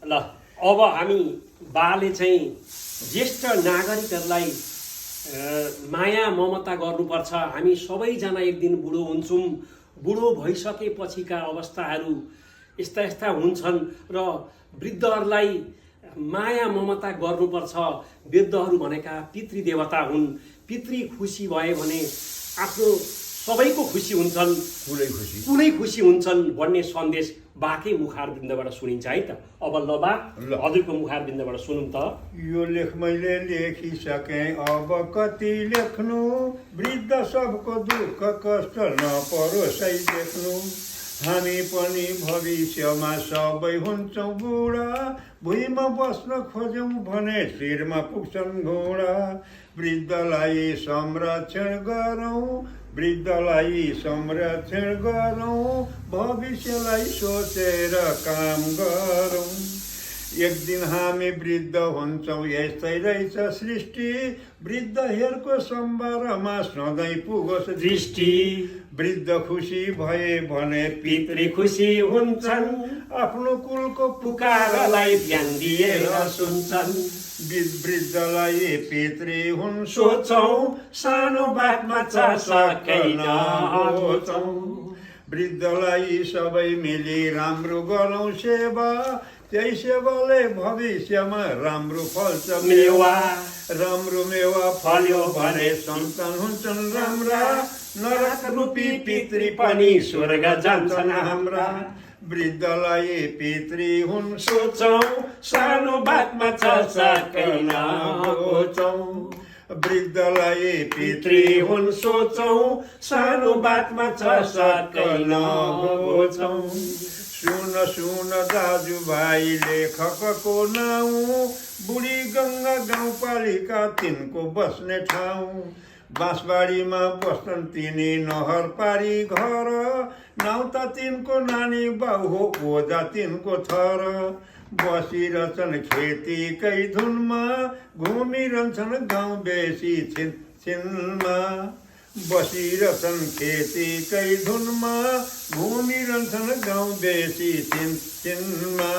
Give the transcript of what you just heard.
ल अब हामी बाले चाहिँ ज्येष्ठ नागरिकहरूलाई माया ममता गर्नुपर्छ। हामी सबैजना एक दिन बुढो हुन्छौँ। बुढो भइसकेपछिका अवस्थाहरू यस्ता यस्ता हुन्छन् र वृद्धहरूलाई माया ममता गर्नुपर्छ। वृद्धहरू भनेका पितृदेवता हुन्। पितृ खुसी भयो भने आफ्नो सबैको खुसी हुन्छन्, कुलै खुसी हुन्छन् भन्ने सन्देश बाकै मुखारबिन्दबाट सुनिन्छ है त। अब ल बा हजुरको मुखारबिन्दबाट सुनौँ त। यो लेख मैले लेखिसकेँ, अब कति लेख्नु, वृद्ध सबको दुःख कष्ट नपरोसै देख्नु। हामी पनि भविष्यमा सबै हुन्छौँ बुढा, भुइँमा बस्न खोज्यौँ भने शिरमा पुग्छन् घोडा। वृद्धलाई संरक्षण गरौँ, वृद्धलाई संरक्षण गरौँ, भविष्यलाई सोचेर काम गरौँ। एक दिन हामी वृद्ध हुन्छौँ, यस्तै रहेछ सृष्टि, वृद्धहरूको सम्बरमा सधैँ पुगोस् दृष्टि। वृद्ध खुसी भए भने पितृ खुसी हुन्छन्, आफ्नो कुलको पुकारलाई ध्यान दिएर सुन्छन्। वृद्धलाई पितृ हुन् सोचौँ, सानो बातमा चर्चकै नहोचौँ। वृद्धलाई सबै मिली राम्रो गरौँ सेवा, त्यही सेवाले भविष्यमा राम्रो फल्छ मेवा। राम्रो मेवा फल्यो भने सन्तान हुन्छन् राम्रा, नरक रूपी पितृ पनि स्वर्ग जान्छन् हाम्रा। वृद्धलाई पितृ हुन् सोचौँ, सानो बातमा चर्चकै नहोचौँ। वृद्धलाई पितृ हुन् सोचौँ, सानो बातमा चर्चकै नहोचौँ। सुन सुन दाजुभाइ लेखकको नाउँ, बुढी गङ्गा गाउँपालिका तिनको बस्ने ठाउँ। बाँसबारीमा बस्छन् तिनी नहर पारी घर, नाउँ त तिनको नानी बाउ हो ओजा तिनको थर। बसिरहन्छन् खेतीकै धुनमा, घुमिरहन्छन् गाउँ बेसी छिनमा। बसिरहन्छन् खेतीकै धुनमा, घुमिरहन्छन् गाउँ बेसी छिनमा।